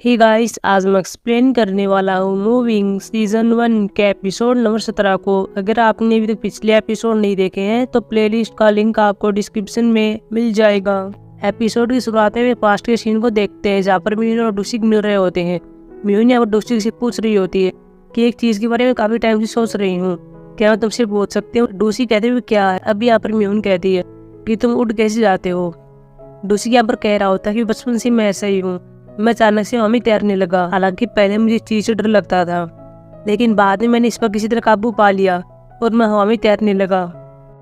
Hey guys, आज मैं explain करने वाला हूँ मूविंग सीजन 1 के एपिसोड नंबर 17 को। अगर आपने अभी तक पिछले एपिसोड नहीं देखे हैं तो प्लेलिस्ट का लिंक आपको डिस्क्रिप्शन में मिल जाएगा। एपिसोड की शुरुआत में पास्ट के सीन को देखते हैं जहाँ पर म्यून और डूसी मिल रहे होते हैं। म्यून यहाँ पर डूसी से पूछ रही होती है कि एक चीज के बारे में काफी टाइम से सोच रही हूँ, क्या मैं तुमसे पूछ सकती हूँ? डूसी कहते हुए क्या है? अभी यहाँ पर म्यून कहती है कि तुम उड़ कैसे जाते हो। डूसी यहाँ पर कह रहा होता है कि बचपन से मैं ऐसा ही हूँ, मैं अचानक से हवा में तैरने लगा। हालांकि पहले मुझे इस चीज से डर लगता था, लेकिन बाद में मैंने इस पर किसी तरह काबू पा लिया और मैं हवा में तैरने लगा।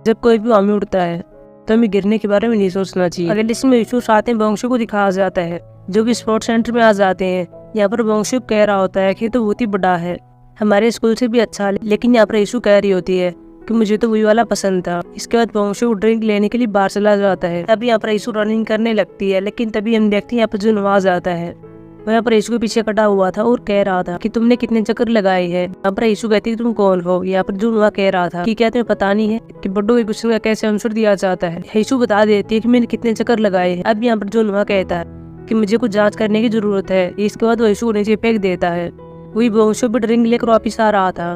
जब कोई भी हवा में उड़ता है तो हमें गिरने के बारे में नहीं सोचना चाहिए। अगले इसमें विशु साथ में वंशु को दिखाया जाता है जो कि स्पोर्ट्स सेंटर में आ जाते हैं। यहाँ पर वंशु कह रहा होता है कि तो बहुत ही बड़ा है, हमारे स्कूल से भी अच्छा है, लेकिन यहाँ पर यीशु कह रही होती है कि मुझे तो वही वाला पसंद था। इसके बाद वंशु ड्रिंक लेने के लिए बाहर चला जाता है। तभी यहाँ पर यीशु रनिंग करने लगती है, लेकिन तभी हम देखते हैं यहाँ पर जो नवाज आता है वो यहाँ पर यीशु के पीछे कटा हुआ था और कह रहा था कि तुमने कितने चक्कर लगाए हैं। यहाँ पर यीशु कहती है तुम कौन हो। यहाँ पर जुनवा कह रहा था कि क्या तुम्हें पता नहीं है कि बड्डों के क्वेश्चन का कैसे आंसर दिया जाता है। यीशु बता देती है कि मैंने कितने चक्कर लगाए हैं। अब यहाँ पर जुनवा कहता है कि मुझे कुछ जाँच करने की जरूरत है। इसके बाद वो यीशु को नीचे फेंक देता है। वही वंशु भी ड्रिंक लेकर वापिस आ रहा था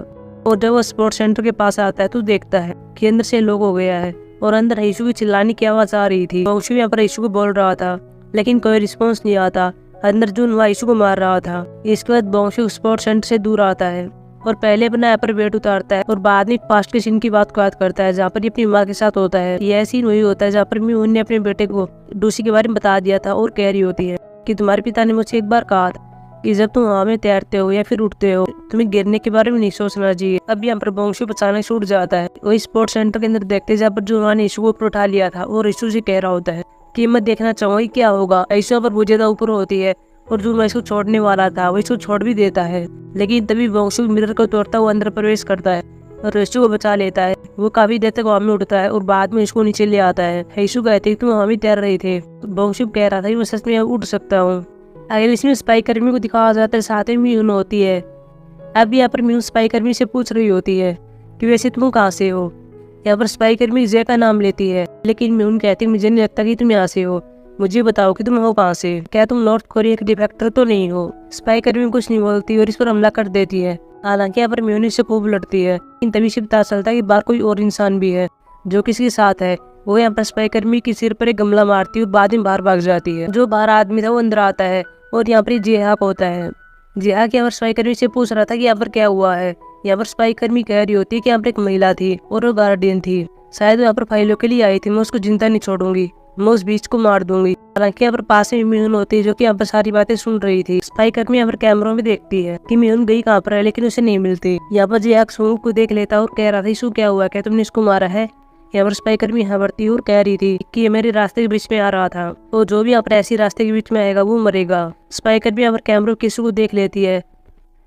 और जब वो स्पोर्ट्स सेंटर के पास आता है तो देखता है कि अंदर से लोग हो गया है और अंदर यीशु की चिल्लाने की आवाज आ रही थी। वंशु यहाँ पर यीशु को बोल रहा था लेकिन कोई रिस्पॉन्स नहीं आता। अंदर जुनवा यीशु को मार रहा था। इसके बाद वंशु स्पोर्ट्स सेंटर से दूर आता है और पहले अपना यहाँ पर वेट उतारता है और बाद में पास्ट के सीन की बात करता है जहाँ पर अपनी माँ के साथ होता है। यह सीन वही होता है जहाँ पर म्यून ने अपने बेटे को डूसी के बारे में बता दिया था और कह रही होती है कि तुम्हारे पिता ने मुझसे एक बार कहा था कि जब तुम हवा में तैरते हो या फिर उड़ते हो तुम्हें गिरने के बारे में नहीं सोचना चाहिए। अब यहाँ पर वंशु अचानक से उड़ जाता है। वही स्पोर्ट्स सेंटर के अंदर देखते जहाँ पर जुनवा ने यीशु को ऊपर उठा लिया था और यीशु से कह रहा होता है कि मैं देखना चाहूंगी क्या होगा। यीशु पर बहुत ज्यादा ऊपर होती है और जुनवा इसको छोड़ने वाला था, वो इसको छोड़ भी देता है, लेकिन तभी वंशु मिरर को तोड़ता हुआ अंदर प्रवेश करता है और यीशु को बचा लेता है। वो काफी देर तक हवा में उड़ता है और बाद में इसको नीचे ले आता है। यीशु कहते हैं तुम हवा में तैर रहे थे। वंशु कह रहा था कि मैं सच में उड़ सकता हूँ। अगर इसमें स्पाई कर्मी को दिखाया जाता है, साथ में म्यून होती है। अब यहाँ पर म्यून स्पाई कर्मी से पूछ रही होती है कि वैसे तुम कहाँ से हो। यहाँ पर स्पाई कर्मी जे का नाम लेती है, लेकिन म्यून कहती मुझे नहीं लगता कि तुम यहाँ से हो, मुझे बताओ कि तुम हो कहाँ से, क्या तुम नॉर्थ कोरिया के डिफेक्टर तो नहीं हो। स्पाई कर्मी कुछ नहीं बोलती और इस पर हमला कर देती है। हालांकि यहाँ पर म्यून इससे खूब लड़ती है, लेकिन तभी से पता चलता है कि बाहर कोई और इंसान भी है जो किसी के साथ है। वो यहाँ पर स्पाई कर्मी के सिर पर एक गमला मारती है और बाद में बाहर भाग जाती है। जो बाहर आदमी था वो अंदर आता है और यहाँ पर जिहाक होता है। जिहाक यहाँ पर स्पाई कर्मी से पूछ रहा था कि यहाँ पर क्या हुआ है। यहाँ पर स्पाई कर्मी कह रही होती है कि यहाँ पर एक महिला थी और वो गार्डियन थी, शायद वो यहाँ पर फाइलों के लिए आई थी। मैं उसको जिंदा नहीं छोड़ूंगी, मैं उस बीच को मार दूंगी। हालांकि यहाँ पर पास में म्यून होती है जो कि यहाँ पर सारी बातें सुन रही थी। स्पाई कर्मी यहाँ पर कैमरों में देखती है कि म्यून गई कहाँ पर है, लेकिन उसे नहीं मिलती। यहाँ पर जिहाक सूंग को देख लेता और कह रहा था इसको क्या हुआ, क्या तुमने इसको मारा है। यहाँ पर स्पाई कर्मी यहाँ बढ़ती और कह रही थी कि ये मेरे रास्ते के बीच में आ रहा था और जो भी यहाँ पर ऐसी रास्ते के बीच में आएगा वो मरेगा। स्पाई कर्मी यहाँ पर कैमरों किसी को देख लेती है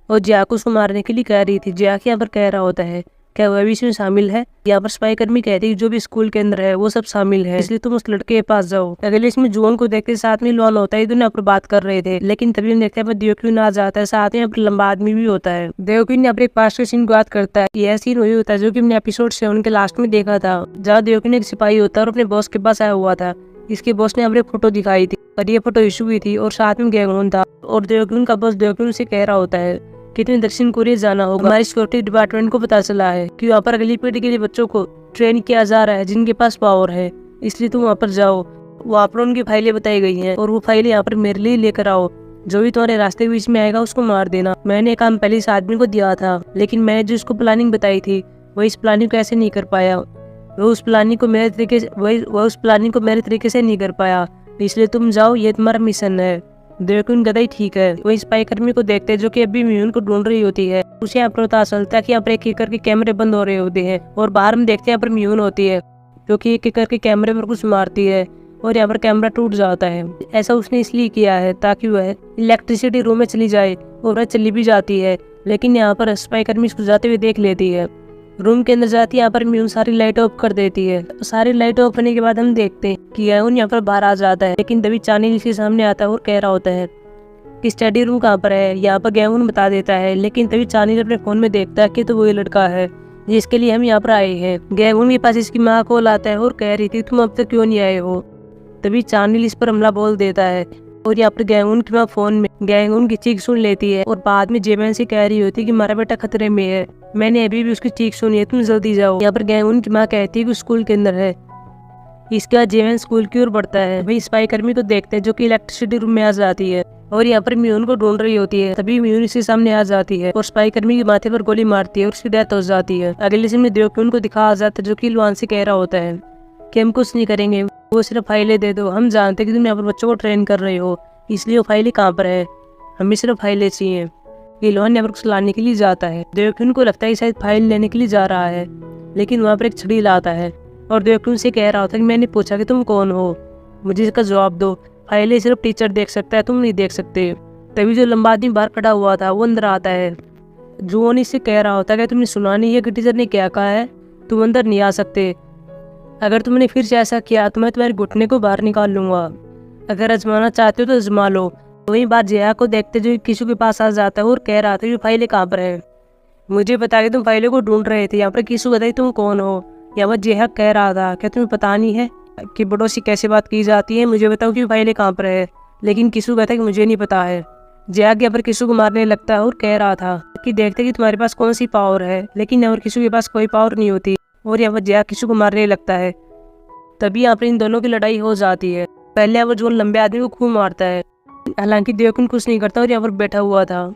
और जिहाक उसको मारने के लिए कह रही थी। जिहाक यहाँ पर कह रहा होता है क्या वह भी इसमें शामिल है। यहाँ पर स्पाई कर्मी कहती है जो भी स्कूल के अंदर है वो सब शामिल है, इसलिए तुम उस लड़के के पास जाओ। अगले इसमें जुआन को देखते साथ में लॉन होता है, दोनों यहाँ पर बात कर रहे थे, लेकिन तभी हम देखते हैं देवक्यून आ जाता है, साथ में यहाँ पर लंबा आदमी भी होता है। देवक्यून यहाँ पर एक पास्ट के सीन को याद करता है। यह सीन वही होता है जो कि हमने एपिसोड 7 के लास्ट में देखा था, जहाँ देवक्यून एक सिपाही होता है और अपने बॉस के पास आया हुआ था। इसके बॉस ने हमें फोटो दिखाई थी और ये फोटो यीशु की थी और साथ में गैंगून था और देवक्यून का बॉस देवक्यून से कह रहा होता है कि तुम्हें दक्षिण कोरिया जाना होगा। हमारी सिक्योरिटी डिपार्टमेंट को पता चला है कि वहाँ पर अगली पीढ़ी के लिए बच्चों को ट्रेन किया जा रहा है जिनके पास पावर है, इसलिए तुम वहाँ पर जाओ। वहाँ पर उनकी फाइलें बताई गई हैं और वो फाइलें यहाँ पर मेरे लिए लेकर आओ। जो भी तुम्हारे रास्ते के बीच में आएगा उसको मार देना। मैंने काम पहले इस आदमी को दिया था, लेकिन मैंने जो उसको प्लानिंग बताई थी वो इस प्लानिंग को ऐसे नहीं कर पाया। वो उस प्लानिंग को मेरे तरीके से नहीं कर पाया, इसलिए तुम जाओ, ये तुम्हारा मिशन है। देवक्यून कहता ही ठीक है। वही स्पाई कर्मी को देखते हैं जो कि अभी म्यून को ढूंढ रही होती है। उसे यहाँ पर पता चलता है कि यहाँ पर एक एक करके कैमरे बंद हो रहे होते हैं और बाहर हम देखते हैं यहाँ पर म्यून होती है जो कि एक एक करके कैमरे पर कुछ मारती है और यहाँ पर कैमरा टूट जाता है। ऐसा उसने इसलिए किया है ताकि वह इलेक्ट्रिसिटी रूम में चली जाए और वह चली भी जाती है, लेकिन यहाँ पर स्पाई कर्मी इसको जाते हुए देख लेती है। रूम के अंदर जाती है, यहाँ पर म्यून सारी लाइट ऑफ कर देती है। सारी लाइट ऑफ होने के बाद हम देखते हैं कि गैंगून यहाँ पर बाहर आ जाता है, लेकिन तभी चानी इसके सामने आता है और कह रहा होता है कि स्टडी रूम कहाँ पर है। यहाँ पर गैंगून बता देता है, लेकिन तभी चानी अपने फोन में देखता है कि तो वही लड़का है जिसके लिए हम यहाँ पर आए हैं। गैंगून के पास इसकी माँ कॉल आता है और कह रही थी तुम अब तक क्यों नहीं आए हो। तभी चानी इस पर हमला बोल देता है और यहाँ पर गैंगून की माँ फोन में गैंगून की चीख सुन लेती है और बाद में जेमैन से कह रही होती है कि हमारा बेटा खतरे में है, मैंने अभी भी उसकी चीख सुनी है, तुम जल्दी जाओ। यहाँ पर गैंगून की माँ कहती है कि स्कूल के अंदर है। इसके बाद जेमैन स्कूल की ओर बढ़ता है। वही स्पाई कर्मी को देखते हैं जो कि इलेक्ट्रिसिटी रूम में आ जाती है और यहाँ पर म्यून को ढूंढ रही होती है। तभी म्यून इसके सामने आ जाती है और स्पाई कर्मी के माथे पर गोली मारती है और उसकी डेथ हो जाती है। अगले सीन में देवक्यून को दिखाया जाता है जो कि इल्वान से कह रहा होता है कि हम कुछ नहीं करेंगे, वो सिर्फ फाइलें दे दो, हम जानते हैं कि तुम यहाँ पर बच्चों को ट्रेन कर रहे हो, इसलिए वो फाइलें कहाँ पर है, हमें सिर्फ फाइलें चाहिए। इल्वान यहाँ पर कुछ लाने के लिए जाता है। देवक्यून को लगता है शायद फाइल लेने के लिए जा रहा है, लेकिन वहाँ पर एक छड़ी लाता है और देवक्यून से कह रहा होता है कि मैंने पूछा कि तुम कौन हो, मुझे इसका जवाब दो, फाइलें सिर्फ टीचर देख सकता है, तुम नहीं देख सकते। तभी जो लंबा आदमी बाहर खड़ा हुआ था वो अंदर आता है। जुओन इससे कह रहा होता है कि तुमने सुना नहीं है कि टीचर ने क्या कहा है, तुम अंदर नहीं आ सकते, अगर तुमने फिर से ऐसा किया तो मैं तुम्हारे घुटने को बाहर निकाल लूंगा, अगर आजमाना चाहते हो तो आजमा लो। वही बात जया को देखते जो किशु के पास आ जाता है और कह रहा था कि फाइलें कहाँ पर है, मुझे बता के तुम फाइलों को ढूंढ रहे थे। यहाँ पर किशु बताई तुम कौन हो। यहाँ पर जया कह रहा था क्या तुम्हें पता नहीं है कि बड़ों से कैसे बात की जाती है, मुझे बताओ कि फाइलें कहाँ पर है। लेकिन किशु कहता है कि मुझे नहीं पता है। जया यहाँ पर किशु को मारने लगता है और कह रहा था कि देखते कि तुम्हारे पास कौन सी पावर है, लेकिन यहाँ पर किशु के पास कोई पावर नहीं होती और यहाँ पर जया किशु को मारने लगता है। तभी यहाँ पर इन दोनों की लड़ाई हो जाती है। पहले यहाँ पर जो लंबे आदमी को खूब मारता है, हालांकि देवकुन कुछ नहीं करता और यहाँ पर बैठा हुआ था।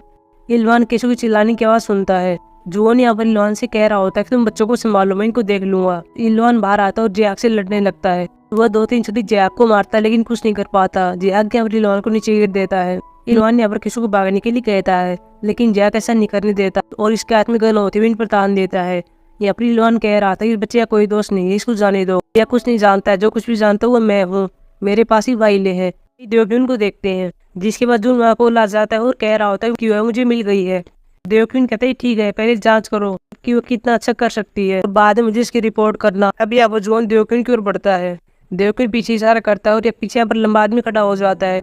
इल्वान किशु की चिल्लाने की आवाज़ सुनता है। जुओन यहाँ पर इल्वान से कह रहा होता है कि तुम बच्चों को संभालो, मैं इनको देख लूंगा। इल्वान बाहर आता है और जैक से लड़ने लगता है। वह 2-3 छड़ी जैक को मारता है लेकिन कुछ नहीं कर पाता। जैक यहाँ पर इल्वान को नीचे गिर देता है। इल्वान यहाँ पर किशु को भागने के लिए कहता है, लेकिन जैक ऐसा नहीं करने देता और इसके हाथ में गन होती हुई इन पर तान देता है। यहाँ पर इल्वान कह रहा था कि बच्चे का कोई दोस्त नहीं है, इसको जाने दो, या कुछ नहीं जानता है, जो कुछ भी जानता है वो मैं हूँ, मेरे पास ही फाइलें हैं। देवक्यून को देखते हैं, जिसके बाद जून वहाँ को ला जाता है और कह रहा होता है क्यों है, मुझे मिल गई है। देवक्यून कहते हैं ठीक है, पहले जांच करो कि वो कितना अच्छा कर सकती है और बाद में मुझे इसकी रिपोर्ट करना। अभी अब जॉन देवक्यून की ओर बढ़ता है। देवक्यून पीछे इशारा करता है और पीछे यहाँ पर लंबा आदमी खड़ा हो जाता है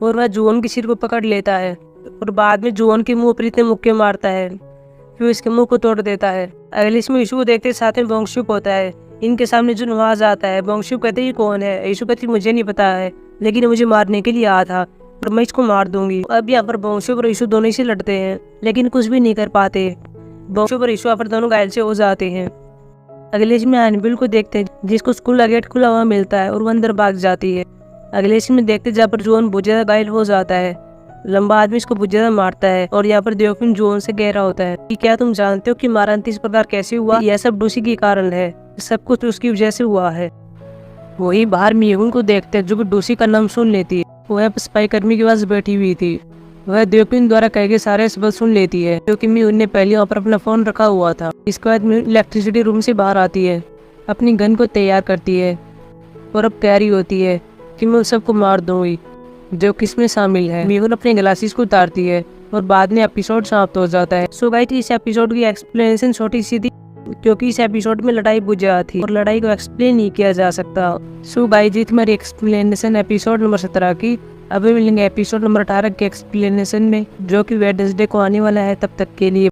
और वह जॉन के सिर को पकड़ लेता है और बाद में जॉन के मुंह पर इतने मुक्के मारता है फिर इसके मुंह को तोड़ देता है। अगले इसमें यीशु को देखते साथ में बोंगशुक होता है। इनके सामने जो नवाज आता है। बोंगशुक कहते ये कौन है। यीशु कहती मुझे नहीं पता है, लेकिन मुझे मारने के लिए आया था और मैं इसको मार दूंगी। अब यहाँ पर बोंगशुक और यीशु दोनों से लड़ते हैं लेकिन कुछ भी नहीं कर पाते। बोंगशुक और यीशु यहाँ पर दोनों घायल से हो जाते हैं। अगले इसमें एनबिल को देखते हैं जिसको स्कूल का गेट खुला हुआ मिलता है और वो अंदर भाग जाती है। अगले इसमें देखते जहाँ पर जोन बहुत ज्यादा घायल हो जाता है। लंबा आदमी इसको बहुत ज्यादा मारता है और यहाँ पर देवक्यून जोन से कह रहा होता है कि क्या तुम जानते हो कि मारांती इस प्रकार कैसे हुआ, यह सब डूसी के कारण है, सब कुछ उसकी वजह से हुआ है। वही बाहर मियोन को देखते हैं जो कि डूसी का नाम सुन लेती है। वह स्पाई कर्मी के पास बैठी हुई थी। वह देवक्यून द्वारा कहे गए सारे सबक सुन लेती है क्योंकि मियोन ने पहले वहाँ पर अपना फोन रखा हुआ था। इसके बाद मियोन इलेक्ट्रिसिटी रूम से बाहर आती है, अपनी गन को तैयार करती है और अब कह रही होती है कि मैं सबको मार दूंगी जो किसमें शामिल है। मियोन अपने ग्लासेस को उतारती है और बाद में एपिसोड समाप्त हो जाता है। सो गाइस इस एपिसोड की एक्सप्लेनेशन छोटी सी थी क्योंकि इस एपिसोड में लड़ाई बुझ जाती थी और लड़ाई को एक्सप्लेन नहीं किया जा सकता। सो गाइस जी तुम्हारी एक्सप्लेनेशन एपिसोड नंबर 17 की। अभी मिलेंगे एपिसोड नंबर 18 के एक्सप्लेनेशन में जो कि वेडनेसडे को आने वाला है। तब तक के लिए